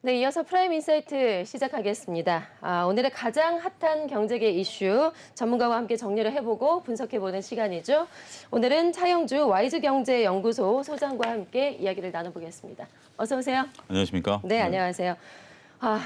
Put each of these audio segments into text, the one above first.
네, 이어서 프라임 인사이트 시작하겠습니다. 오늘의 가장 핫한 경제계 이슈 전문가와 함께 정리를 해보고 분석해보는 시간이죠. 오늘은 차영주 와이즈경제연구소 소장과 함께 이야기를 나눠보겠습니다. 어서 오세요. 안녕하십니까? 네, 안녕하세요.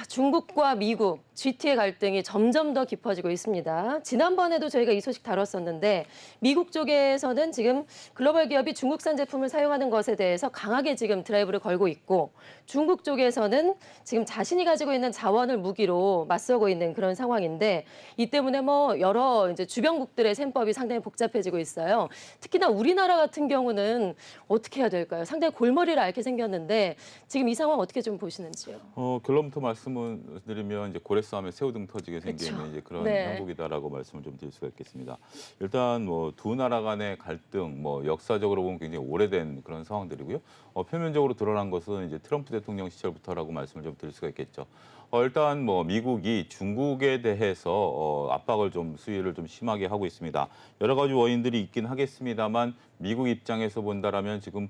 중국과 미국, G2의 갈등이 점점 더 깊어지고 있습니다. 지난번에도 저희가 이 소식 다뤘었는데 미국 쪽에서는 지금 글로벌 기업이 중국산 제품을 사용하는 것에 대해서 강하게 지금 드라이브를 걸고 있고 중국 쪽에서는 지금 자신이 가지고 있는 자원을 무기로 맞서고 있는 그런 상황인데 이 때문에 여러 이제 주변국들의 셈법이 상당히 복잡해지고 있어요. 특히나 우리나라 같은 경우는 어떻게 해야 될까요? 상당히 골머리를 앓게 생겼는데 지금 이 상황 어떻게 좀 보시는지요? 결론부터 말씀을 드리면 이제 고래 싸움에 새우등 터지게 생기는 그쵸. 이제 그런 네. 형국이다라고 말씀을 좀 드릴 수가 있겠습니다. 일단 두 나라 간의 갈등, 역사적으로 보면 굉장히 오래된 그런 상황들이고요. 표면적으로 드러난 것은 이제 트럼프 대통령 시절부터라고 말씀을 좀 드릴 수가 있겠죠. 일단 미국이 중국에 대해서 압박을 좀 수위를 좀 심하게 하고 있습니다. 여러 가지 원인들이 있긴 하겠습니다만 미국 입장에서 본다라면 지금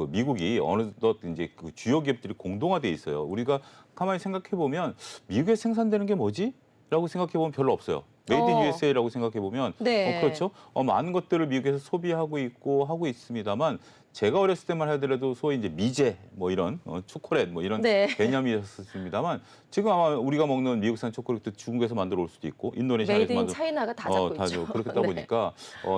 미국이 어느덧 이제 그 주요 기업들이 공동화돼 있어요. 우리가 가만히 생각해 보면 미국에 생산되는 게 뭐지? 라고 생각해 보면 별로 없어요. 메이드 인 USA라고 생각해 보면 네. 그렇죠. 많은 것들을 미국에서 소비하고 있고 하고 있습니다만 제가 어렸을 때만 하더라도 소위 이제 미제 이런 초콜릿 이런 네. 개념이었습니다만 지금 아마 우리가 먹는 미국산 초콜릿도 중국에서 만들어 올 수도 있고 인도네시아에서 메이드 인 만들어 차이나가 다 잡고 있죠. 그렇다 네. 보니까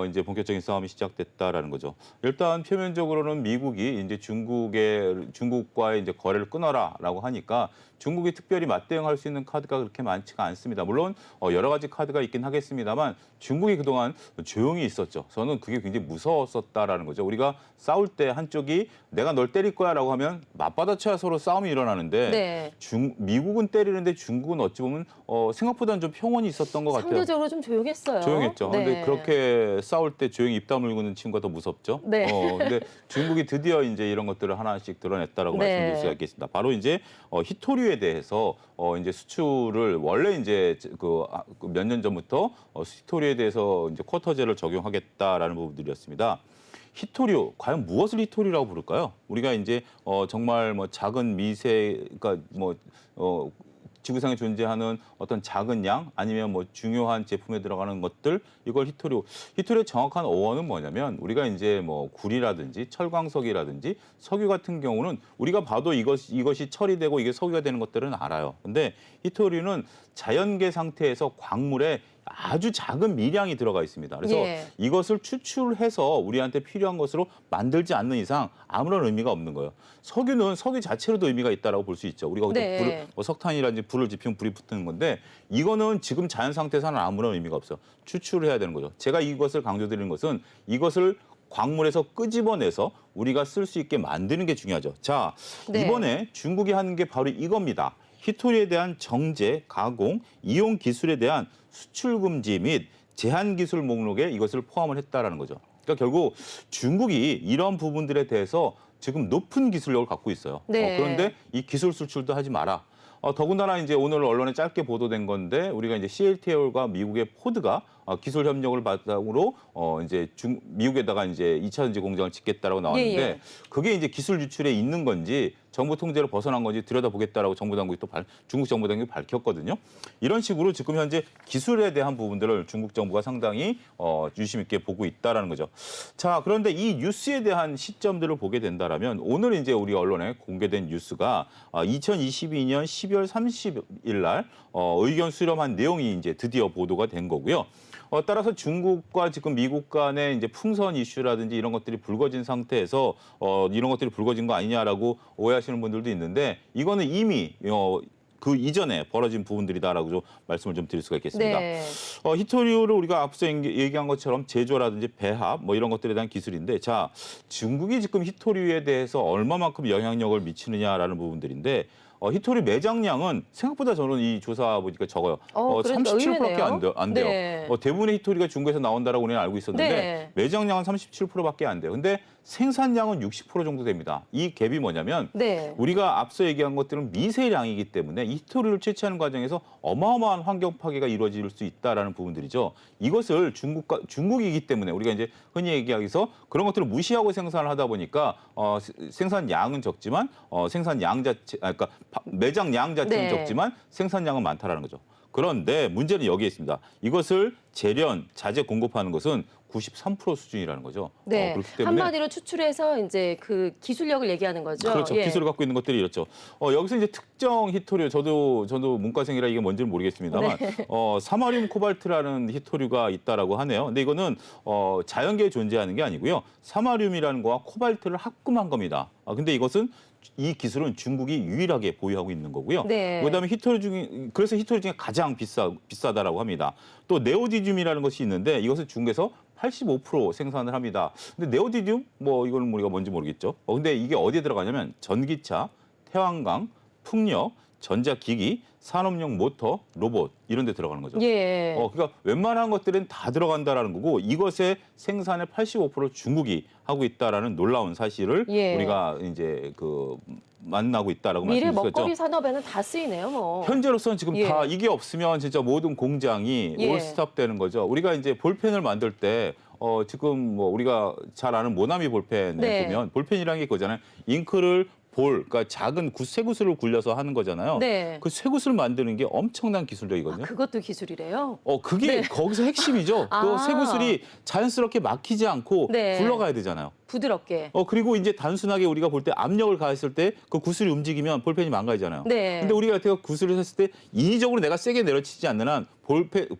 이제 본격적인 싸움이 시작됐다라는 거죠. 일단 표면적으로는 미국이 이제 중국과의 이제 거래를 끊어라라고 하니까 중국이 특별히 맞대응할 수 있는 카드가 그렇게 많지가 않습니다. 물론 여러 가지 카드가 있긴 하겠습니다만 중국이 그동안 조용히 있었죠. 저는 그게 굉장히 무서웠었다라는 거죠. 우리가 싸울 때 한쪽이 내가 널 때릴 거야라고 하면 맞받아쳐야 서로 싸움이 일어나는데 네. 미국은 때리는데 중국은 어찌 보면 생각보다는 좀 평온이 있었던 것 같아요. 상대적으로 좀 조용했어요. 조용했죠. 네. 근데 그렇게 싸울 때 조용히 입 다물고는 친구가 더 무섭죠. 네. 근데 중국이 드디어 이제 이런 것들을 하나씩 드러냈다라고 네. 말씀드릴 수가 있겠습니다. 바로 이제 히토류에 대해서 이제 수출을 원래 이제 몇 년 전부터 히토류에 대해서 이제 쿼터제를 적용하겠다라는 부분들이었습니다. 히토류, 과연 무엇을 히토류라고 부를까요? 우리가 이제 정말 작은 미세, 그러니까 지구상에 존재하는 어떤 작은 양 아니면 중요한 제품에 들어가는 것들 이걸 히토류. 히토류의 정확한 어원은 뭐냐면 우리가 이제 구리라든지 철광석이라든지 석유 같은 경우는 우리가 봐도 이것이 철이 되고 이게 석유가 되는 것들은 알아요. 근데 히토류는 자연계 상태에서 광물에 아주 작은 미량이 들어가 있습니다. 그래서 이것을 추출해서 우리한테 필요한 것으로 만들지 않는 이상 아무런 의미가 없는 거예요. 석유는 석유 자체로도 의미가 있다라고 볼 수 있죠. 우리가 네. 석탄이라든지 불을 지피면 불이 붙는 건데 이거는 지금 자연 상태에서는 아무런 의미가 없어요. 추출을 해야 되는 거죠. 제가 이것을 강조드리는 것은 이것을 광물에서 끄집어내서 우리가 쓸 수 있게 만드는 게 중요하죠. 자, 네. 이번에 중국이 하는 게 바로 이겁니다. 히토류에 대한 정제, 가공, 이용 기술에 대한 수출 금지 및 제한 기술 목록에 이것을 포함을 했다라는 거죠. 그러니까 결국 중국이 이런 부분들에 대해서 지금 높은 기술력을 갖고 있어요. 네. 그런데 이 기술 수출도 하지 마라. 더군다나 이제 오늘 언론에 짧게 보도된 건데 우리가 이제 CATL과 미국의 포드가 기술 협력을 바탕으로 이제 미국에다가 이제 2차 전지 공장을 짓겠다라고 나왔는데 그게 이제 기술 유출에 있는 건지 정부 통제로 벗어난 건지 들여다보겠다라고 정부 당국이 중국 정부 당국이 밝혔거든요. 이런 식으로 지금 현재 기술에 대한 부분들을 중국 정부가 상당히 유심 있게 보고 있다라는 거죠. 자, 그런데 이 뉴스에 대한 시점들을 보게 된다라면 오늘 이제 우리 언론에 공개된 뉴스가 2022년 12월 30일 날 의견 수렴한 내용이 이제 드디어 보도가 된 거고요. 따라서 중국과 지금 미국 간의 이제 풍선 이슈라든지 이런 것들이 불거진 상태에서 이런 것들이 불거진 거 아니냐라고 오해하시는 분들도 있는데 이거는 이미 그 이전에 벌어진 부분들이다라고 좀 말씀을 좀 드릴 수가 있겠습니다. 네. 히토류를 우리가 앞서 얘기한 것처럼 제조라든지 배합 이런 것들에 대한 기술인데 자, 중국이 지금 히토류에 대해서 얼마만큼 영향력을 미치느냐라는 부분들인데 히토류 매장량은 생각보다 저는 이 조사 보니까 적어요. 그러니까 37%밖에 안 돼요. 네. 대부분의 히토류가 중국에서 나온다라고 우리는 알고 있었는데 네. 매장량은 37%밖에 안 돼요. 근데 생산량은 60% 정도 됩니다. 이 갭이 뭐냐면 네. 우리가 앞서 얘기한 것들은 미세량이기 때문에 이 히토류를 채취하는 과정에서 어마어마한 환경 파괴가 이루어질 수 있다라는 부분들이죠. 이것을 중국이기 때문에 우리가 이제 흔히 얘기하기서 그런 것들을 무시하고 생산을 하다 보니까 생산량은 적지만 생산량 자체, 그러니까 매장 양 자체는 네. 적지만 생산량은 많다라는 거죠. 그런데 문제는 여기에 있습니다. 이것을 재련, 자재 공급하는 것은 93% 수준이라는 거죠. 네. 그렇기 때문에 한마디로 추출해서 이제 그 기술력을 얘기하는 거죠. 그렇죠. 예. 기술을 갖고 있는 것들이 이렇죠. 여기서 이제 특정 히토류, 저도 문과생이라 이게 뭔지는 모르겠습니다만, 네. 사마륨 코발트라는 히토류가 있다라고 하네요. 근데 이거는 자연계에 존재하는 게 아니고요. 사마륨이라는 거와 코발트를 합금한 겁니다. 근데 이것은 이 기술은 중국이 유일하게 보유하고 있는 거고요. 네. 그다음에 그래서 히토류 중에 가장 비싸다라고 합니다. 또 네오디듐이라는 것이 있는데 이것은 중국에서 85% 생산을 합니다. 근데 네오디듐 이거는 우리가 뭔지 모르겠죠. 근데 이게 어디에 들어가냐면 전기차, 태양광, 풍력, 전자기기, 산업용 모터, 로봇 이런 데 들어가는 거죠. 예. 그러니까 웬만한 것들은 다 들어간다라는 거고 이것의 생산의 85% 중국이 하고 있다라는 놀라운 사실을 예. 우리가 이제 만나고 있다라고 미래 말씀드릴 수 먹거리 있죠. 산업에는 다 쓰이네요, 뭐. 현재로서는 지금 예. 다 이게 없으면 진짜 모든 공장이 예. 올스톱 되는 거죠. 우리가 이제 볼펜을 만들 때 지금 우리가 잘 아는 모나미 볼펜에 네. 보면 볼펜이라는 게 그거잖아요. 잉크를 그러니까 작은 쇠구슬을 굴려서 하는 거잖아요. 네. 그 쇠구슬 만드는 게 엄청난 기술력이거든요. 그것도 기술이래요. 그게 거기서 핵심이죠. 아. 그 쇠구슬이 자연스럽게 막히지 않고 네. 굴러가야 되잖아요. 부드럽게. 그리고 이제 단순하게 우리가 볼 때 압력을 가했을 때 그 구슬이 움직이면 볼펜이 망가지잖아요. 네. 근데 우리가 여태껏 구슬을 했을 때 인위적으로 내가 세게 내려치지 않는 한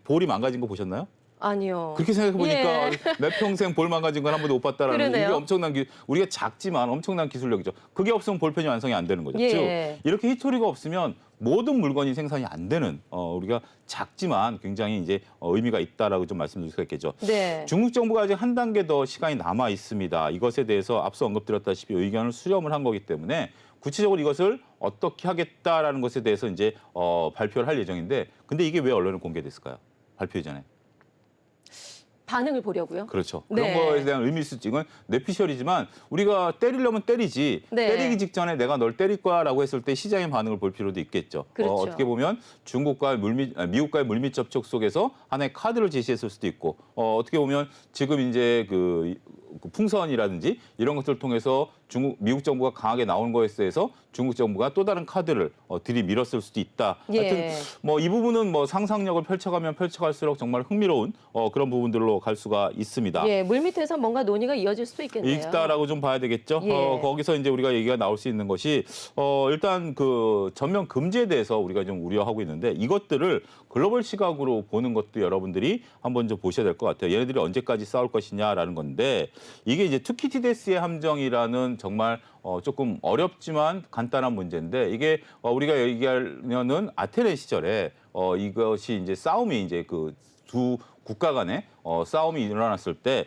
볼이 망가진 거 보셨나요? 아니요. 그렇게 생각해 보니까 예. 내 평생 볼 망가진 건 한 번도 못 봤다라는 그러네요. 이게 엄청난 우리가 작지만 엄청난 기술력이죠. 그게 없으면 볼펜이 완성이 안 되는 거죠. 예. 즉 이렇게 히토리가 없으면 모든 물건이 생산이 안 되는 우리가 작지만 굉장히 이제 의미가 있다라고 좀 말씀드릴 수가 있겠죠. 네. 중국 정부가 아직 한 단계 더 시간이 남아 있습니다. 이것에 대해서 앞서 언급드렸다시피 의견을 수렴을 한 거기 때문에 구체적으로 이것을 어떻게 하겠다라는 것에 대해서 이제 발표를 할 예정인데 근데 이게 왜 언론에 공개됐을까요? 발표 이전에. 반응을 보려고요. 그렇죠. 네. 그런 거에 대한 의미 있을 지은 뇌피셜이지만 우리가 때리려면 때리지 네. 때리기 직전에 내가 널 때릴 거야라고 했을 때 시장의 반응을 볼 필요도 있겠죠. 그렇죠. 어떻게 보면 미국과의 물밑 접촉 속에서 하나의 카드를 제시했을 수도 있고 어떻게 보면 지금 이제 그 풍선이라든지 이런 것들을 통해서 미국 정부가 강하게 나온 거에 대해서 중국 정부가 또 다른 카드를 들이밀었을 수도 있다. 예. 하여튼 이 부분은 상상력을 펼쳐가면 펼쳐갈수록 정말 흥미로운 그런 부분들로 갈 수가 있습니다. 예, 물밑에서 뭔가 논의가 이어질 수도 있겠네요. 있다라고 좀 봐야 되겠죠. 예. 거기서 이제 우리가 얘기가 나올 수 있는 것이 일단 그 전면 금지에 대해서 우리가 좀 우려하고 있는데 이것들을 글로벌 시각으로 보는 것도 여러분들이 한번 좀 보셔야 될 것 같아요. 얘네들이 언제까지 싸울 것이냐라는 건데 이게 이제 투키티데스의 함정이라는 정말 조금 어렵지만 간단한 문제인데 이게 우리가 얘기하면은 아테네 시절에 이것이 이제 싸움이 이제 그 두 국가 간의 싸움이 일어났을 때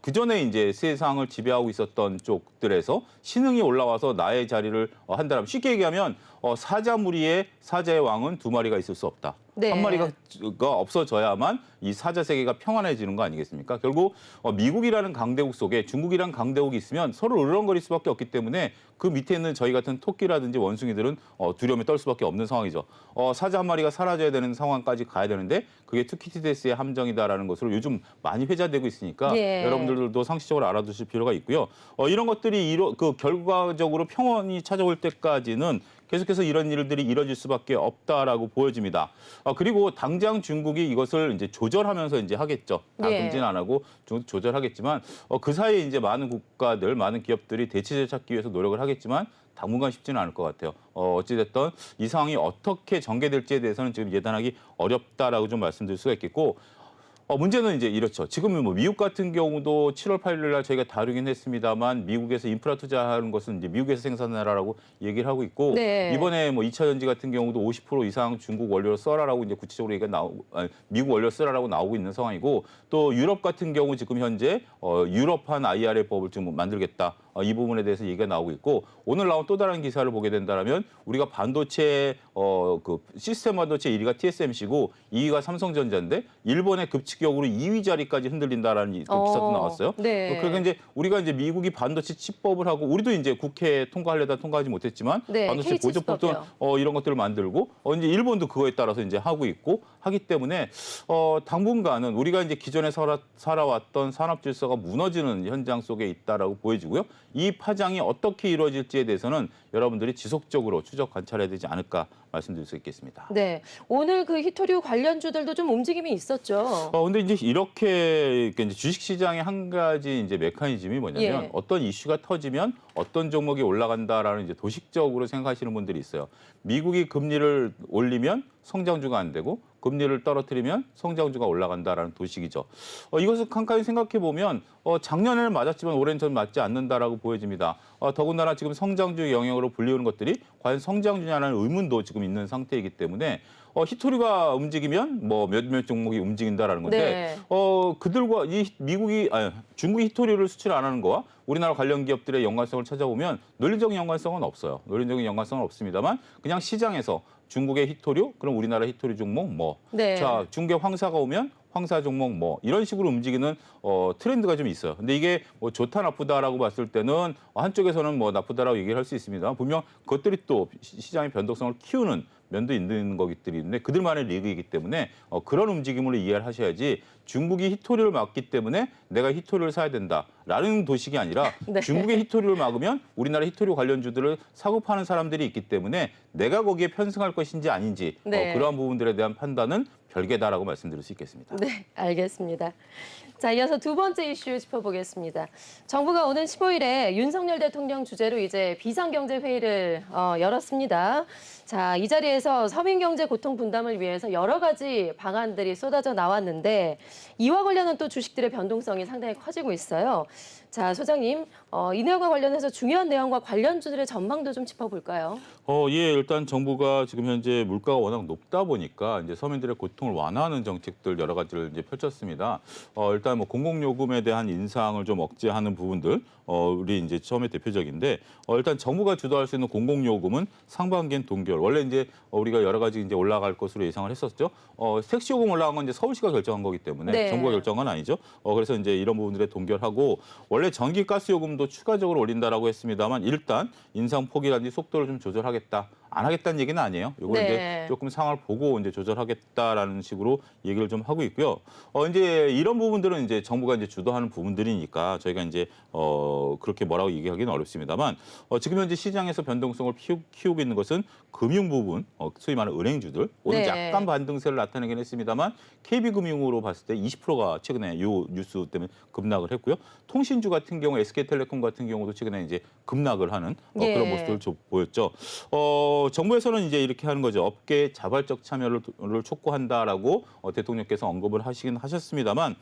그 전에 이제 세상을 지배하고 있었던 쪽들에서 신흥이 올라와서 나의 자리를 한다면 쉽게 얘기하면 사자무리의 사자의 왕은 두 마리가 있을 수 없다. 네. 한 마리가 없어져야만 이 사자 세계가 평안해지는 거 아니겠습니까? 결국 미국이라는 강대국 속에 중국이라는 강대국이 있으면 서로 으르렁거릴 수밖에 없기 때문에 그 밑에 있는 저희 같은 토끼라든지 원숭이들은 두려움에 떨 수밖에 없는 상황이죠. 사자 한 마리가 사라져야 되는 상황까지 가야 되는데 그게 투키티데스의 함정이다라는 것으로 요즘 많이 회자되고 있으니까 예. 여러분들도 상식적으로 알아두실 필요가 있고요. 이런 것들이 결과적으로 평온이 찾아올 때까지는 계속해서 이런 일들이 이뤄질 수밖에 없다라고 보여집니다. 그리고 당장 중국이 이것을 이제 조절하면서 이제 하겠죠. 다 예. 금지는 안 하고 조절하겠지만 그 사이에 이제 많은 국가들, 많은 기업들이 대체제 찾기 위해서 노력을 하겠지만 당분간 쉽지는 않을 것 같아요. 어찌됐든 이 상황이 어떻게 전개될지에 대해서는 지금 예단하기 어렵다라고 좀 말씀드릴 수가 있겠고 문제는 이제 이렇죠. 지금 미국 같은 경우도 7월 8일 날 저희가 다루긴 했습니다만 미국에서 인프라 투자하는 것은 이제 미국에서 생산하라고 얘기를 하고 있고 네. 이번에 2차 전지 같은 경우도 50% 이상 중국 원료를 써라라고 이제 구체적으로 얘기가 미국 원료 쓰라라고 나오고 있는 상황이고 또 유럽 같은 경우 지금 현재 유럽판 IRA 법을 지금 만들겠다. 이 부분에 대해서 얘기가 나오고 있고 오늘 나온 또 다른 기사를 보게 된다면 우리가 반도체 그 시스템 반도체 1위가 TSMC고 2위가 삼성전자인데 일본의 급직 직격으로 2위 자리까지 흔들린다라는 또 기사도 나왔어요. 네. 그러니까 이제 우리가 이제 미국이 반도체 칩법을 하고 우리도 이제 국회에 통과하려다 통과하지 못했지만 네, 반도체 K 보조법도 칩법이요. 이런 것들을 만들고 이제 일본도 그거에 따라서 이제 하고 있고 하기 때문에 당분간은 우리가 이제 기존에 살아왔던 산업 질서가 무너지는 현장 속에 있다라고 보여지고요. 이 파장이 어떻게 이루어질지에 대해서는 여러분들이 지속적으로 추적 관찰해야 되지 않을까 말씀드릴 수 있겠습니다. 네, 오늘 그 히토류 관련주들도 좀 움직임이 있었죠. 근데 이제 이렇게 이제 주식시장의 한 가지 이제 메커니즘이 뭐냐면 예. 어떤 이슈가 터지면 어떤 종목이 올라간다라는 이제 도식적으로 생각하시는 분들이 있어요. 미국이 금리를 올리면 성장주가 안 되고 금리를 떨어뜨리면 성장주가 올라간다라는 도식이죠. 이것을 칸칸이 생각해 보면 작년에는 맞았지만 올해는 전 맞지 않는다라고 보여집니다. 더군다나 지금 성장주의 영역으로 불리우는 것들이 과연 성장주냐는 의문도 지금 있는 상태이기 때문에 히토리가 움직이면 뭐 몇몇 종목이 움직인다라는 건데 네. 그들과 이 중국이 히토리를 수출 안 하는 거와 우리나라 관련 기업들의 연관성을 찾아보면 논리적인 연관성은 없어요. 논리적인 연관성은 없습니다만 그냥 시장에서 중국의 히토류, 그럼 우리나라 히토류 종목 뭐. 네. 자, 중국의 황사가 오면 황사 종목 뭐 이런 식으로 움직이는 트렌드가 좀 있어요. 근데 이게 뭐 좋다 나쁘다라고 봤을 때는 한쪽에서는 뭐 나쁘다라고 얘기를 할 수 있습니다. 분명 그것들이 또 시장의 변동성을 키우는 면도 있는 것들이 있는데 그들만의 리그이기 때문에 그런 움직임으로 이해를 하셔야지 중국이 히토리를 막기 때문에 내가 히토리를 사야 된다라는 도식이 아니라 네. 중국의 히토리를 막으면 우리나라 히토리 관련주들을 사고 파는 사람들이 있기 때문에 내가 거기에 편승할 것인지 아닌지 네. 그러한 부분들에 대한 판단은 별개다라고 말씀드릴 수 있겠습니다. 네, 알겠습니다. 자, 이어서 두 번째 이슈 짚어보겠습니다. 정부가 오는 15일에 윤석열 대통령 주재로 이제 비상경제회의를 열었습니다. 자, 이 자리에서 서민경제 고통 분담을 위해서 여러 가지 방안들이 쏟아져 나왔는데 이와 관련한 또 주식들의 변동성이 상당히 커지고 있어요. 자, 소장님, 이 내용과 관련해서 중요한 내용과 관련주들의 전망도 좀 짚어볼까요? 예, 일단 정부가 지금 현재 물가가 워낙 높다 보니까 이제 서민들의 고통을 완화하는 정책들 여러 가지를 이제 펼쳤습니다. 일단 뭐 공공요금에 대한 인상을 좀 억제하는 부분들, 우리 이제 처음에 대표적인데, 일단 정부가 주도할 수 있는 공공요금은 상반기엔 동결. 원래 이제 우리가 여러 가지 이제 올라갈 것으로 예상을 했었죠. 택시요금 올라간 건 이제 서울시가 결정한 거기 때문에 네. 정부가 결정한 건 아니죠. 그래서 이제 이런 부분들에 동결하고 원래 전기 가스 요금도 추가적으로 올린다라고 했습니다만 일단 인상 폭이라든지 속도를 좀 조절하겠다. 안 하겠다는 얘기는 아니에요. 이걸 네. 이제 조금 상황을 보고 이제 조절하겠다라는 식으로 얘기를 좀 하고 있고요. 이제 이런 부분들은 이제 정부가 이제 주도하는 부분들이니까 저희가 이제 그렇게 뭐라고 얘기하기는 어렵습니다만 지금 현재 시장에서 변동성을 키우고 있는 것은 금융 부분, 소위 말하는 은행주들 오늘 네. 약간 반등세를 나타내긴 했습니다만 KB금융으로 봤을 때 20%가 최근에 요 뉴스 때문에 급락을 했고요. 통신주 같은 경우 SK텔레콤 같은 경우도 최근에 이제 급락을 하는 예. 그런 모습을 보였죠. 정부에서는 이제 이렇게 하는 거죠. 업계의 자발적 참여를 촉구한다라고 대통령께서 언급을 하시긴 하셨습니다만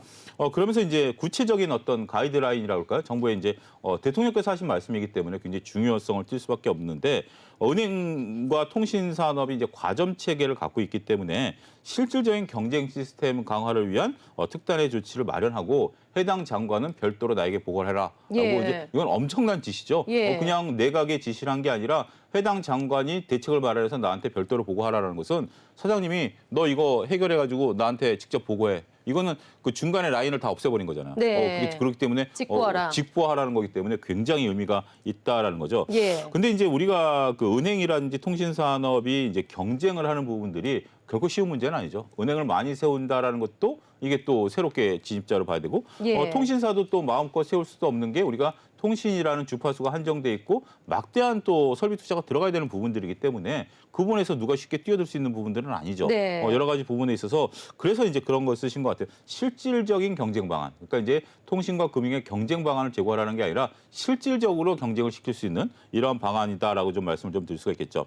그러면서 이제 구체적인 어떤 가이드라인이라고 할까요? 정부의 이제 대통령께서 하신 말씀이기 때문에 굉장히 중요성을 띌 수밖에 없는데 은행과 통신 산업이 이제 과점 체계를 갖고 있기 때문에 실질적인 경쟁 시스템 강화를 위한 특단의 조치를 마련하고 해당 장관은 별도로 나에게 보고를 해라라고 예. 이제 이건 엄청난 지시죠. 예. 그냥 내각에 지시를 한 게 아니라 해당 장관이 대책을 마련해서 나한테 별도로 보고하라는 것은 사장님이 너 이거 해결해가지고 나한테 직접 보고해. 이거는 그 중간에 라인을 다 없애버린 거잖아요. 네. 그렇기 때문에 직보하라. 직보하라는 거기 때문에 굉장히 의미가 있다라는 거죠. 예. 근데 이제 우리가 그 은행이라든지 통신 산업이 이제 경쟁을 하는 부분들이 결코 쉬운 문제는 아니죠. 은행을 많이 세운다라는 것도 이게 또 새롭게 진입자로 봐야 되고 예. 통신사도 또 마음껏 세울 수도 없는 게 우리가 통신이라는 주파수가 한정돼 있고 막대한 또 설비 투자가 들어가야 되는 부분들이기 때문에 그 부분에서 누가 쉽게 뛰어들 수 있는 부분들은 아니죠. 네. 여러 가지 부분에 있어서 그래서 이제 그런 걸 쓰신 것 같아요. 실질적인 경쟁 방안. 그러니까 이제 통신과 금융의 경쟁 방안을 제고하라는 게 아니라 실질적으로 경쟁을 시킬 수 있는 이러한 방안이다라고 좀 말씀을 좀 드릴 수가 있겠죠.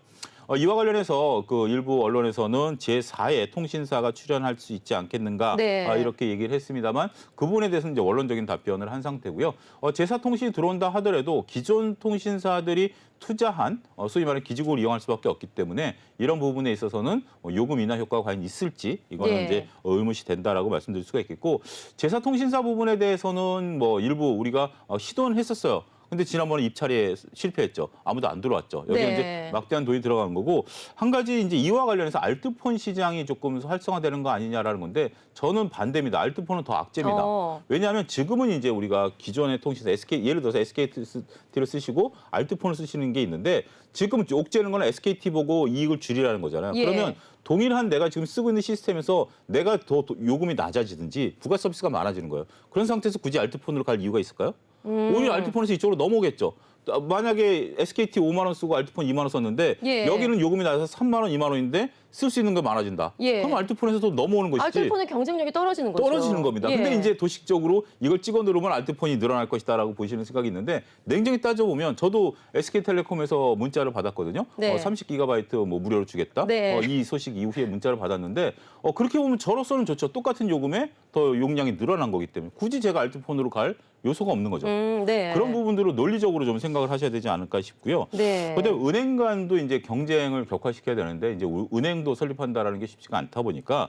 이와 관련해서 그 일부 언론에서는 제4의 통신사가 출연할 수 있지 않겠는가 네. 이렇게 얘기를 했습니다만 그 부분에 대해서는 이제 원론적인 답변을 한 상태고요. 제4 통신이 들어온다 하더라도 기존 통신사들이 투자한 소위 말하는 기지국을 이용할 수밖에 없기 때문에 이런 부분에 있어서는 요금 인하 효과가 과연 있을지 이거는 예. 이제 의문시 된다라고 말씀드릴 수가 있겠고 제4 통신사 부분에 대해서는 뭐 일부 우리가 시도는 했었어요. 근데 지난번에 입찰에 실패했죠. 아무도 안 들어왔죠. 여기 네. 이제 막대한 돈이 들어가는 거고 한 가지 이제 이와 관련해서 알트폰 시장이 조금 활성화되는 거 아니냐라는 건데 저는 반대입니다. 알트폰은 더 악재입니다. 왜냐하면 지금은 이제 우리가 기존의 통신사 SK 예를 들어서 SKT를 쓰시고 알트폰을 쓰시는 게 있는데 지금 옥죄는 거는 SKT 보고 이익을 줄이라는 거잖아요. 예. 그러면 동일한 내가 지금 쓰고 있는 시스템에서 내가 더 요금이 낮아지든지 부가 서비스가 많아지는 거예요. 그런 상태에서 굳이 알트폰으로 갈 이유가 있을까요? 오히려 알트폰에서 이쪽으로 넘어오겠죠. 만약에 SKT 5만 원 쓰고 알트폰 2만 원 썼는데 예. 여기는 요금이 낮아서 3만 원, 2만 원인데 쓸 수 있는 게 많아진다. 예. 그럼 알트폰에서 또 넘어오는 것이지. 알트폰의 경쟁력이 떨어지는 거죠. 떨어지는 겁니다. 예. 근데 이제 도식적으로 이걸 찍어 누르면 알트폰이 늘어날 것이다라고 보시는 생각이 있는데 냉정히 따져보면 저도 SK텔레콤에서 문자를 받았거든요. 네. 30GB 뭐 무료로 주겠다. 네. 이 소식 이후에 문자를 받았는데 그렇게 보면 저로서는 좋죠. 똑같은 요금에 더 용량이 늘어난 거기 때문에 굳이 제가 알트폰으로 갈 요소가 없는 거죠. 네. 그런 부분들을 논리적으로 좀 생각을 하셔야 되지 않을까 싶고요. 네. 근데 은행 간도 이제 경쟁을 격화시켜야 되는데 이제 은행도 설립한다라는 게 쉽지가 않다 보니까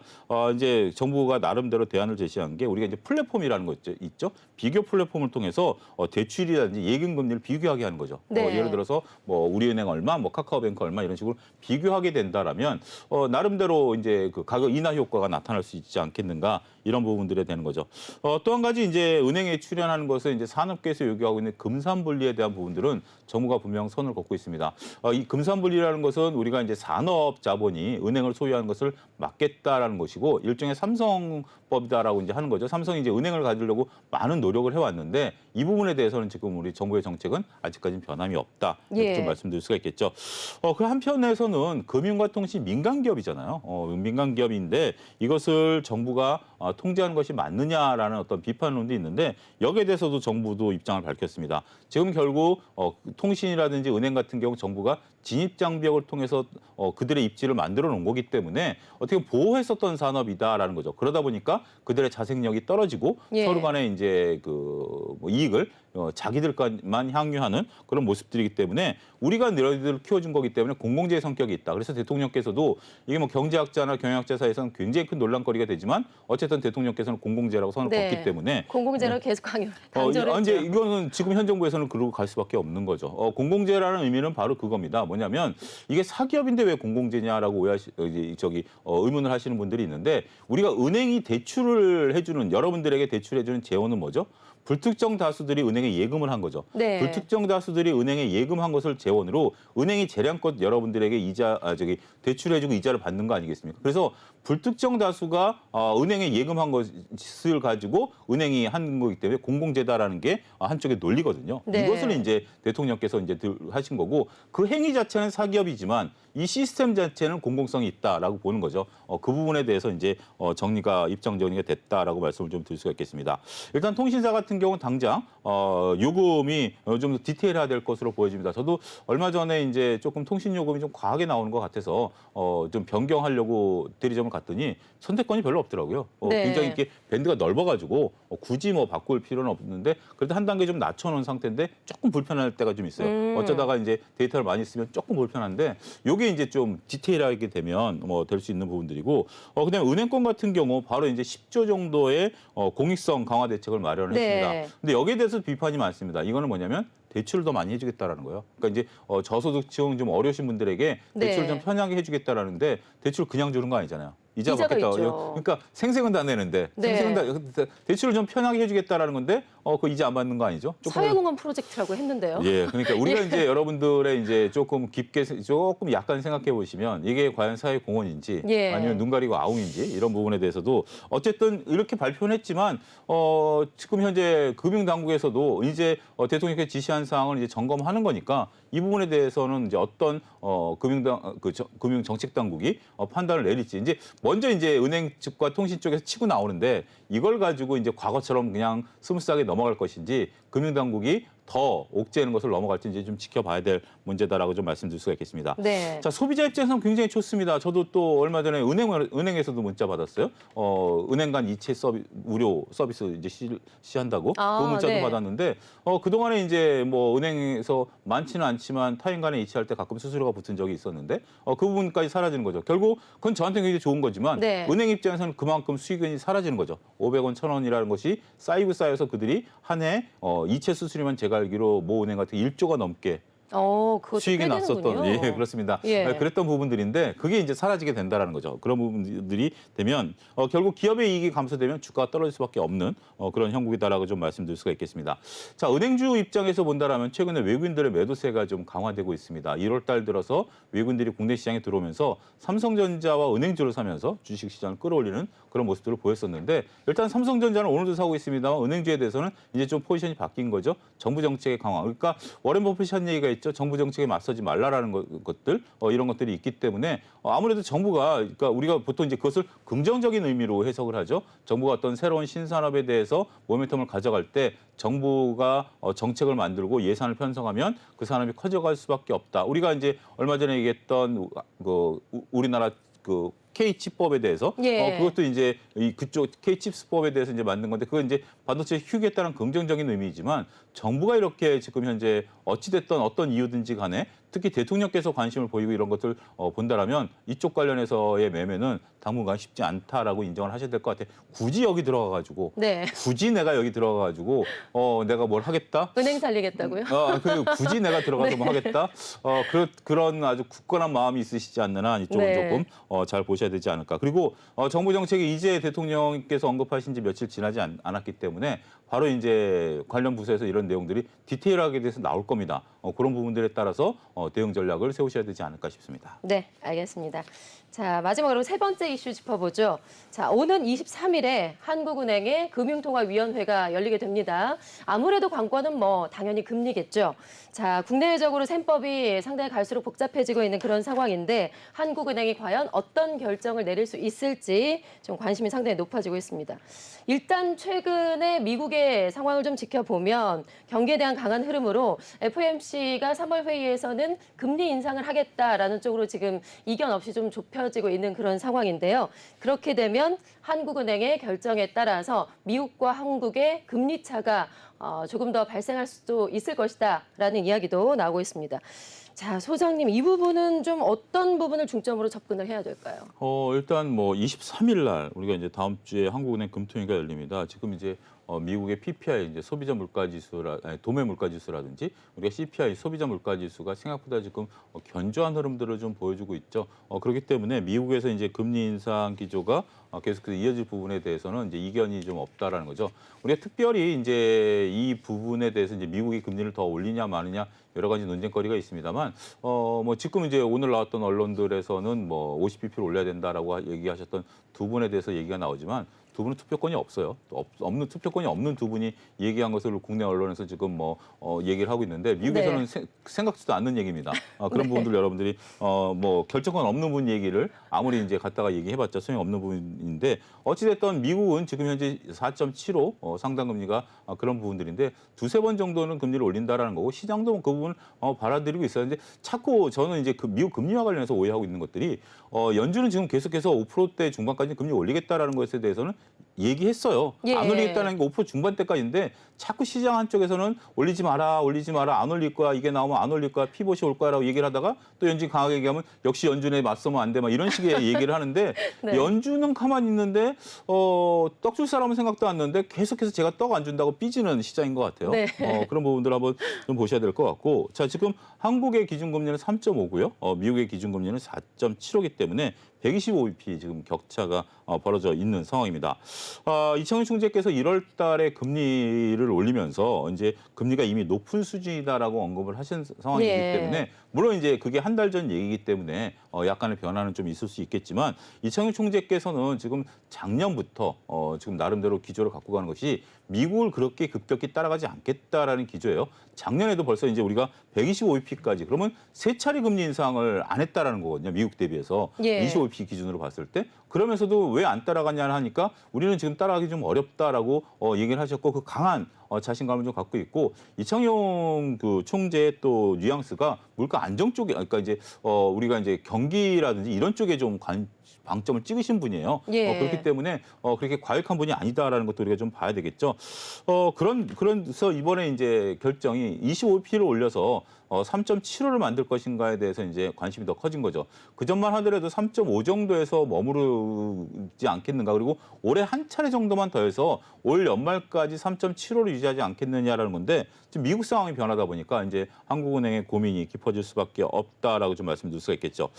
이제 정부가 나름대로 대안을 제시한 게 우리가 이제 플랫폼이라는 거 있죠. 비교 플랫폼을 통해서 대출이라든지 예금 금리를 비교하게 하는 거죠. 네. 예를 들어서 뭐 우리은행 얼마, 뭐 카카오뱅크 얼마 이런 식으로 비교하게 된다라면 나름대로 이제 그 가격 인하 효과가 나타날 수 있지 않겠는가 이런 부분들에 되는 거죠. 또 한 가지 이제 은행에 출연하는 것은 이제 산업계에서 요구하고 있는 금산분리에 대한 부분들은 정부가 분명 선을 긋고 있습니다. 이 금산분리라는 것은 우리가 이제 산업 자본이 은행을 소유하는 것을 막겠다라는 것이고 일종의 삼성법이다라고 이제 하는 거죠. 삼성이 이제 은행을 가지려고 많은 노력을 해왔는데 이 부분에 대해서는 지금 우리 정부의 정책은 아직까지는 변함이 없다. 이렇게 예. 좀 말씀드릴 수가 있겠죠. 그 한편에서는 금융과 통신 민간 기업이잖아요. 민간 기업인데 이것을 정부가 통제하는 것이 맞느냐라는 어떤 비판론도 있는데 여기에 대해서도 정부도 입장을 밝혔습니다. 지금 결국 통신이라든지 은행 같은 경우 정부가 진입장벽을 통해서 그들의 입지를 만들어 놓은 거기 때문에 어떻게 보호했었던 산업이다라는 거죠. 그러다 보니까 그들의 자생력이 떨어지고 예. 서로 간에 이제 뭐 이익을 자기들만 향유하는 그런 모습들이기 때문에 우리가 너희들을 키워준 거기 때문에 공공재의 성격이 있다. 그래서 대통령께서도 이게 뭐 경제학자나 경영학자 사이에서는 굉장히 큰 논란거리가 되지만 어쨌든 대통령께서는 공공재라고 선을 네. 걷기 때문에 공공재를 계속 강조를 이제 했죠. 이거는 지금 현 정부에서는 그러고 갈 수밖에 없는 거죠. 공공재라는 의미는 바로 그겁니다. 뭐냐면 이게 사기업인데 왜 공공재냐라고 의문을 하시는 분들이 있는데 우리가 은행이 대출을 해주는 여러분들에게 대출해주는 재원은 뭐죠? 불특정 다수들이 은행에 예금을 한 거죠. 네. 불특정 다수들이 은행에 예금한 것을 재원으로 은행이 재량껏 여러분들에게 대출해주고 이자를 받는 거 아니겠습니까? 그래서 불특정 다수가 은행에 예금한 것을 가지고 은행이 한 거기 때문에 공공재다라는 게 한쪽의 논리거든요. 네. 이것을 이제 대통령께서 이제 하신 거고 그 행위 자체는 사기업이지만 이 시스템 자체는 공공성이 있다라고 보는 거죠. 그 부분에 대해서 이제 입장 정리가 됐다라고 말씀을 좀 드릴 수가 있겠습니다. 일단 통신사 같은 경우는 당장 요금이 좀 더 디테일화될 것으로 보여집니다. 저도 얼마 전에 이제 조금 통신 요금이 좀 과하게 나오는 것 같아서 좀 변경하려고 대리점을 갔더니 선택권이 별로 없더라고요. 네. 굉장히 이렇게 밴드가 넓어가지고 굳이 뭐 바꿀 필요는 없는데 그래도 한 단계 좀 낮춰놓은 상태인데 조금 불편할 때가 좀 있어요. 어쩌다가 이제 데이터를 많이 쓰면 조금 불편한데 요게 이제 좀 디테일하게 되면 뭐 될 수 있는 부분들이고 그다음에 은행권 같은 경우 바로 이제 10조 정도의 공익성 강화 대책을 마련을 네. 했습니다. 근데 여기에 대해서 비판이 많습니다. 이거는 뭐냐면 대출을 더 많이 해주겠다라는 거예요. 그러니까 이제 저소득층 좀 어려우신 분들에게 대출을 네. 좀 편하게 해주겠다라는데 대출 그냥 주는 거 아니잖아요. 이자 이자가 받겠다. 있죠. 그러니까 생생은 다 내는데 네. 생생은 다 대출을 좀 편하게 해주겠다라는 건데 그 이자 안 받는 거 아니죠? 사회공헌 프로젝트라고 했는데요. 예, 그러니까 우리가 이제 여러분들의 이제 조금 약간 생각해 보시면 이게 과연 사회공헌인지 예. 아니면 눈 가리고 아웅인지 이런 부분에 대해서도 어쨌든 이렇게 발표는 했지만 지금 현재 금융당국에서도 이제 대통령께서 지시한 사항을 이제 점검하는 거니까 이 부분에 대해서는 이제 어떤 금융정책당국이 판단을 내릴지 이제 먼저 이제 은행 측과 통신 쪽에서 치고 나오는데 이걸 가지고 이제 과거처럼 그냥 스무스하게 넘어갈 것인지 금융당국이 더 옥죄는 것을 넘어갈지 이제 좀 지켜봐야 될 문제다라고 좀 말씀드릴 수가 있겠습니다. 네. 자, 소비자 입장에서는 굉장히 좋습니다. 저도 또 얼마 전에 은행에서도 문자 받았어요. 은행 간 이체 무료 서비스 이제 시한다고 그 문자도 네. 받았는데 그동안에 이제 뭐 은행에서 많지는 않지만 타인 간에 이체할 때 가끔 수수료가 붙은 적이 있었는데 그 부분까지 사라지는 거죠. 결국 그건 저한테는 굉장히 좋은 거지만 네. 은행 입장에서는 그만큼 수익이 사라지는 거죠. 500원, 1,000원이라는 것이 쌓여서 그들이 한 해 이체 수수료만 제가 알기로 모 은행 같은 1조가 넘게 그것도 수익이 꽤 났었던, 되는군요. 예, 그렇습니다. 예. 그랬던 부분들인데 그게 이제 사라지게 된다라는 거죠. 그런 부분들이 되면 결국 기업의 이익이 감소되면 주가가 떨어질 수밖에 없는 그런 형국이다라고 좀 말씀드릴 수가 있겠습니다. 자, 은행주 입장에서 본다라면 최근에 외국인들의 매도세가 좀 강화되고 있습니다. 1월 달 들어서 외국인들이 국내 시장에 들어오면서 삼성전자와 은행주를 사면서 주식시장을 끌어올리는 그런 모습들을 보였었는데 일단 삼성전자는 오늘도 사고 있습니다만 은행주에 대해서는 이제 좀 포지션이 바뀐 거죠. 정부 정책의 강화. 그러니까 워렌 버핏이 한 얘기가 있죠. 정부 정책에 맞서지 말라라는 것들 이런 것들이 있기 때문에 아무래도 정부가 그러니까 우리가 보통 이제 그것을 긍정적인 의미로 해석을 하죠. 정부가 어떤 새로운 신산업에 대해서 모멘텀을 가져갈 때 정부가 정책을 만들고 예산을 편성하면 그 산업이 커져갈 수밖에 없다. 우리가 이제 얼마 전에 얘기했던 우리나라 그 K칩법에 대해서 예. 그것도 이제 그쪽 K칩스법에 대해서 이제 만든 건데 그건 이제 반도체 휴기에 따른 긍정적인 의미이지만 정부가 이렇게 지금 현재 어찌됐던 어떤 이유든지 간에 특히 대통령께서 관심을 보이고 이런 것들 본다라면 이쪽 관련해서의 매매는 당분간 쉽지 않다라고 인정을 하셔야 될 것 같아요. 굳이 여기 들어가가지고 네. 굳이 내가 여기 들어가가지고 내가 뭘 하겠다? 은행 살리겠다고요? 굳이 내가 들어가서 뭐 하겠다? 그런 아주 굳건한 마음이 있으시지 않는 한 이쪽은 네. 조금 잘 보셔야 되지 않을까. 그리고 정부 정책이 이제 대통령께서 언급하신 지 며칠 지나지 않았기 때문에 바로 이제 관련 부서에서 이런 내용들이 디테일하게 돼서 나올 겁니다. 그런 부분들에 따라서 대응 전략을 세우셔야 되지 않을까 싶습니다. 네, 알겠습니다. 자, 마지막으로 세 번째 이슈 짚어보죠. 자, 오는 23일에 한국은행의 금융통화위원회가 열리게 됩니다. 아무래도 관건은 뭐 당연히 금리겠죠. 자, 국내외적으로 셈법이 상당히 갈수록 복잡해지고 있는 그런 상황인데 한국은행이 과연 어떤 결정을 내릴 수 있을지 좀 관심이 상당히 높아지고 있습니다. 일단 최근에 미국의 상황을 좀 지켜보면 경기에 대한 강한 흐름으로 FOMC가 3월 회의에서는 금리 인상을 하겠다라는 쪽으로 지금 이견 없이 좀 좁혀지고 있는 그런 상황인데요. 그렇게 되면 한국은행의 결정에 따라서 미국과 한국의 금리 차가 조금 더 발생할 수도 있을 것이다라는 이야기도 나오고 있습니다. 자, 소장님, 이 부분은 좀 어떤 부분을 중점으로 접근을 해야 될까요? 일단 뭐 23일 날 우리가 이제 다음 주에 한국은행 금통위가 열립니다. 지금 이제 미국의 PPI 이제 소비자 물가 지수라 도매 물가 지수라든지 우리가 CPI 소비자 물가 지수가 생각보다 지금 견조한 흐름들을 좀 보여주고 있죠. 그렇기 때문에 미국에서 이제 금리 인상 기조가 계속해서 이어질 부분에 대해서는 이제 이견이 좀 없다라는 거죠. 우리가 특별히 이제 이 부분에 대해서 이제 미국이 금리를 더 올리냐 마느냐 여러 가지 논쟁거리가 있습니다만 뭐 지금 이제 오늘 나왔던 언론들에서는 뭐 50bp를 올려야 된다라고 얘기하셨던 두 분에 대해서 얘기가 나오지만 두 분은 투표권이 없어요. 없는 투표권이 없는 두 분이 얘기한 것을 국내 언론에서 지금 뭐 얘기를 하고 있는데 미국에서는 네. 생각지도 않는 얘기입니다. 그런 네. 부분들 여러분들이 뭐 결정권 없는 분 얘기를 아무리 이제 갖다가 얘기해봤자 소용 없는 부분인데 어찌됐든 미국은 지금 현재 4.75 상당금리가 그런 부분들인데 두세 번 정도는 금리를 올린다라는 거고 시장도 그 부분을 받아들이고 있었는데 자꾸 저는 이제 그 미국 금리와 관련해서 오해하고 있는 것들이 연준은 지금 계속해서 5%대 중반까지 금리 올리겠다라는 것에 대해서는 얘기했어요. 예. 안 올리겠다는 게 5% 중반대까지인데 자꾸 시장 한쪽에서는 올리지 마라, 안 올릴 거야, 이게 나오면 안 올릴 거야, 피봇이 올 거야라고 얘기를 하다가 또 연준 강하게 얘기하면 역시 연준에 맞서면 안 돼, 막 이런 식의 얘기를 하는데 네. 연준은 가만히 있는데 떡 줄 사람은 생각도 안 나는데 계속해서 제가 떡 안 준다고 삐지는 시장인 것 같아요. 네. 그런 부분들 한번 좀 보셔야 될 것 같고 자 지금 한국의 기준금리는 3.5고요. 미국의 기준금리는 4.75이기 때문에 125bp 지금 격차가 벌어져 있는 상황입니다. 이창용 총재께서 1월 달에 금리를 올리면서 이제 금리가 이미 높은 수준이다라고 언급을 하신 상황이기 예. 때문에 물론 이제 그게 한 달 전 얘기이기 때문에 약간의 변화는 좀 있을 수 있겠지만 이창용 총재께서는 지금 작년부터 지금 나름대로 기조를 갖고 가는 것이 미국을 그렇게 급격히 따라가지 않겠다라는 기조예요. 작년에도 벌써 이제 우리가 125bp까지 그러면 세 차례 금리 인상을 안 했다라는 거거든요. 미국 대비해서 예. 25bp 기준으로 봤을 때 그러면서도 왜 안 따라가냐 하니까 우리는 지금 따라가기 좀 어렵다라고 얘기를 하셨고 그 강한 자신감을 좀 갖고 있고 이창용 그 총재의 또 뉘앙스가 물가 안정 쪽에 그러니까 이제 우리가 이제 경기라든지 이런 쪽에 좀 방점을 찍으신 분이에요. 예. 그렇기 때문에 그렇게 과격한 분이 아니다라는 것도 우리가 좀 봐야 되겠죠. 그래서 이번에 이제 결정이 25bp를 올려서 3.75를 만들 것인가에 대해서 이제 관심이 더 커진 거죠. 그 전만 하더라도 3.5 정도에서 머무르지 않겠는가. 그리고 올해 한 차례 정도만 더해서 올 연말까지 3.75를 유지하지 않겠느냐라는 건데 지금 미국 상황이 변하다 보니까 이제 한국은행의 고민이 깊어질 수밖에 없다라고 좀 말씀드릴 수가 있겠죠.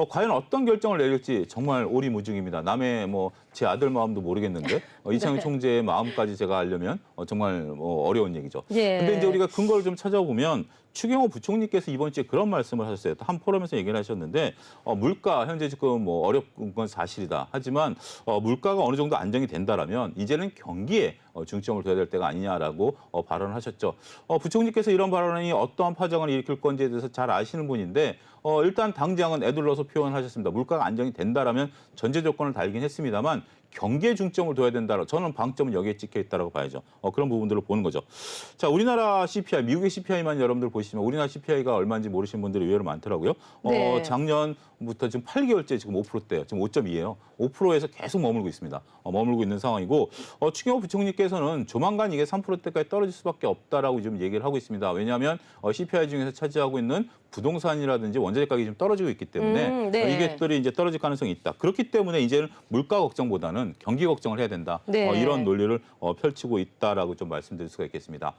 과연 어떤 결정을 내릴지 정말 오리무중입니다. 남의 뭐 제 아들 마음도 모르겠는데 이창용 총재의 마음까지 제가 알려면 정말 어려운 얘기죠. 예. 근데 이제 우리가 근거를 좀 찾아보면 추경호 부총리께서 이번 주에 그런 말씀을 하셨어요. 한 포럼에서 얘기를 하셨는데 물가 현재 지금 뭐 어려운 건 사실이다. 하지만 물가가 어느 정도 안정이 된다라면 이제는 경기에 중점을 둬야 될 때가 아니냐라고 발언을 하셨죠. 부총리께서 이런 발언이 어떠한 파장을 일으킬 건지에 대해서 잘 아시는 분인데 일단 당장은 애둘러서 표현하셨습니다. 물가가 안정이 된다라면 전제 조건을 달긴 했습니다만 경기에 중점을 둬야 된다. 저는 방점은 여기에 찍혀 있다라고 봐야죠. 그런 부분들을 보는 거죠. 자, 우리나라 CPI, 미국의 CPI만 여러분들 보시면 우리나라 CPI가 얼마인지 모르시는 분들이 의외로 많더라고요. 네. 작년부터 지금 8개월째 지금 5%대예요. 지금 5.2예요. 5%에서 계속 머물고 있습니다. 머물고 있는 상황이고 추경호 부총리께서는 조만간 이게 3%대까지 떨어질 수밖에 없다라고 좀 얘기를 하고 있습니다. 왜냐하면 CPI 중에서 차지하고 있는 부동산이라든지 원자재 가격이 좀 떨어지고 있기 때문에 네. 이게들이 이제 떨어질 가능성이 있다. 그렇기 때문에 이제는 물가 걱정보다는 경기 걱정을 해야 된다. 네. 이런 논리를 펼치고 있다라고 좀 말씀드릴 수가 있겠습니다.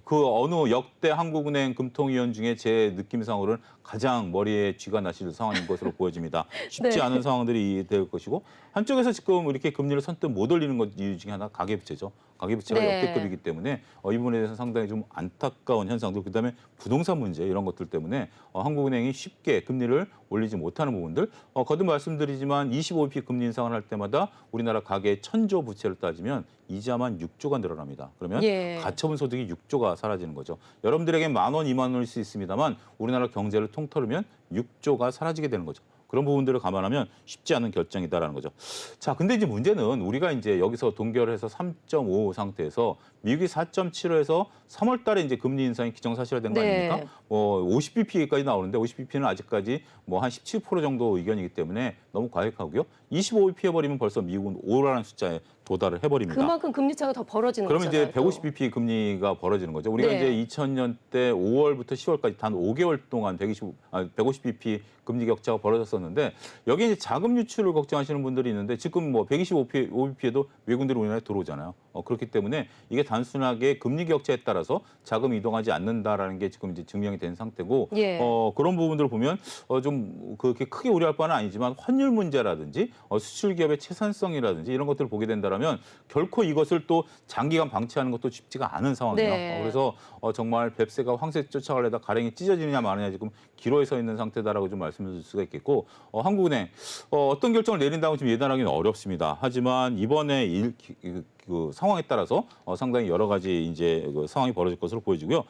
그 어느 역대 한국은행 금통위원 중에 제 느낌상으로는 가장 머리에 쥐가 나실 상황인 것으로 보여집니다. 쉽지 네. 않은 상황들이 될 것이고 한쪽에서 지금 이렇게 금리를 선뜻 못 올리는 것 이유 중에 하나 가계부채죠. 가계부채가 네. 역대급이기 때문에 이 부분에 대해서 상당히 좀 안타까운 현상들, 그다음에 부동산 문제 이런 것들 때문에 한국은행이 쉽게 금리를 올리지 못하는 부분들, 거듭 말씀드리지만 25bp 금리 인상을 할 때마다 우리나라 가계 1,000조 부채를 따지면 이자만 6조가 늘어납니다. 그러면 예. 가처분 소득이 6조가 사라지는 거죠. 여러분들에게 10,000원, 20,000원일 수 있습니다만 우리나라 경제를 통틀으면 6조가 사라지게 되는 거죠. 그런 부분들을 감안하면 쉽지 않은 결정이다라는 거죠. 자, 근데 이제 문제는 우리가 이제 여기서 동결을 해서 3.5 상태에서 미국이 4.75에서 3월 달에 이제 금리 인상이 기정사실화된 거 네. 아닙니까? 50bp까지 나오는데 50bp는 아직까지 뭐 한 17% 정도 의견이기 때문에 너무 과격하고요. 25bp 해버리면 벌써 미국은 5라는 숫자에 도달을 해버립니다. 그만큼 금리 차가 더 벌어지는 그러면 거잖아요. 이제 150bp 금리가 벌어지는 거죠. 우리가 네. 이제 2000년대 5월부터 10월까지 단 5개월 동안 150bp 금리 격차가 벌어졌었는데 여기 이제 자금 유출을 걱정하시는 분들이 있는데 지금 뭐 125bp에도 외국인들이 우리나라에 들어오잖아요. 그렇기 때문에 이게 단순하게 금리 격차에 따라서 자금이 이동하지 않는다라는 게 지금 이제 증명이 된 상태고 예. 그런 부분들을 보면 좀 그렇게 크게 우려할 바는 아니지만 환율 문제라든지 수출 기업의 채산성이라든지 이런 것들을 보게 된다면 결코 이것을 또 장기간 방치하는 것도 쉽지가 않은 상황이에요. 네. 그래서 정말 뱁새가 황새 쫓아가려다 가랭이 찢어지느냐 마느냐 지금 기로에 서 있는 상태다라고 좀 말씀드릴 수가 있겠고 한국은행 어떤 결정을 내린다고 좀 예단하기는 어렵습니다. 하지만 이번에 그 상황에 따라서 상당히 여러 가지 이제 그 상황이 벌어질 것으로 보여지고요.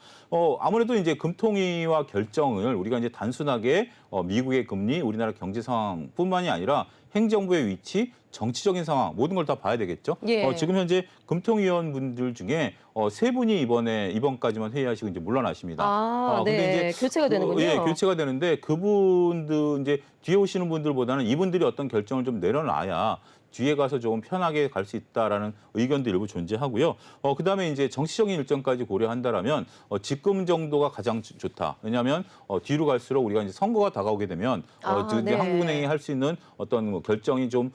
아무래도 이제 금통위와 결정을 우리가 이제 단순하게 미국의 금리, 우리나라 경제 상황뿐만이 아니라 행정부의 위치, 정치적인 상황 모든 걸 다 봐야 되겠죠. 예. 지금 현재 금통위원분들 중에 세 분이 이번까지만 회의하시고 이제 물러나십니다. 네. 근데 이제 교체가 되는군요. 예, 교체가 되는데 그분들 이제 뒤에 오시는 분들보다는 이분들이 어떤 결정을 좀 내려놔야 뒤에 가서 조금 편하게 갈 수 있다라는 의견도 일부 존재하고요. 그다음에 이제 정치적인 일정까지 고려한다라면 지금 정도가 가장 좋다. 왜냐하면 뒤로 갈수록 우리가 이제 선거가 다가오게 되면 이제 네. 한국은행이 할 수 있는 어떤 뭐 결정이 좀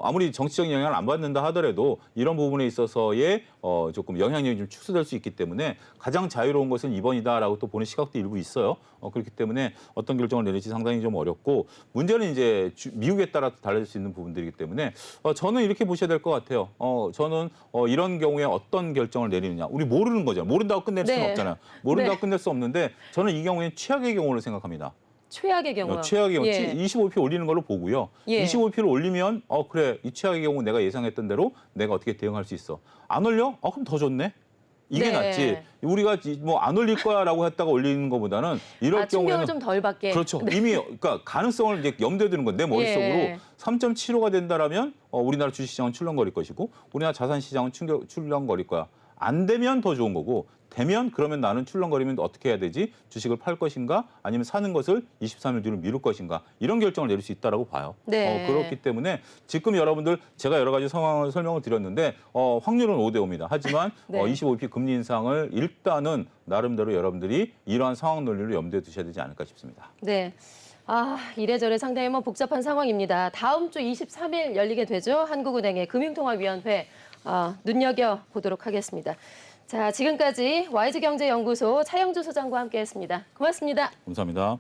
아무리 정치적인 영향을 안 받는다 하더라도 이런 부분에 있어서의 조금 영향력이 좀 축소될 수 있기 때문에 가장 자유로운 것은 이번이다라고 또 보는 시각도 일부 있어요. 그렇기 때문에 어떤 결정을 내릴지 상당히 좀 어렵고 문제는 이제 미국에 따라 달라질 수 있는 부분들이기 때문에 저는 이렇게 보셔야 될 것 같아요. 저는 이런 경우에 어떤 결정을 내리느냐. 우리 모르는 거죠. 모른다고 끝낼 수는 네. 없잖아요. 모른다고 네. 끝낼 수 없는데 저는 이 경우에는 최악의 경우를 생각합니다. 최악의 경우. 최악의 경우 예. 25p 올리는 걸로 보고요. 예. 25p를 올리면 그래 이 최악의 경우 내가 예상했던 대로 내가 어떻게 대응할 수 있어. 안 올려? 그럼 더 좋네. 이게 네. 낫지. 우리가 뭐 안 올릴 거야라고 했다가 올리는 것보다는 이럴 충격을 경우에는 좀 덜 받게. 그렇죠. 이미 그러니까 가능성을 이제 염두에 두는 건 내 머릿속으로 예. 3.75가 된다라면 우리나라 주식시장은 출렁거릴 것이고 우리나라 자산시장은 출렁거릴 거야. 안 되면 더 좋은 거고 되면 그러면 나는 출렁거리면 어떻게 해야 되지? 주식을 팔 것인가? 아니면 사는 것을 23일 뒤로 미룰 것인가? 이런 결정을 내릴 수 있다라고 봐요. 네. 그렇기 때문에 지금 여러분들 제가 여러 가지 상황을 설명을 드렸는데 확률은 5대 5입니다. 하지만 네. 25bp 금리 인상을 일단은 나름대로 여러분들이 이러한 상황 논리를 염두에 두셔야 되지 않을까 싶습니다. 네. 이래저래 상당히 복잡한 상황입니다. 다음 주 23일 열리게 되죠. 한국은행의 금융통화위원회 눈여겨보도록 하겠습니다. 자, 지금까지 YG경제연구소 차영주 소장과 함께했습니다. 고맙습니다. 감사합니다.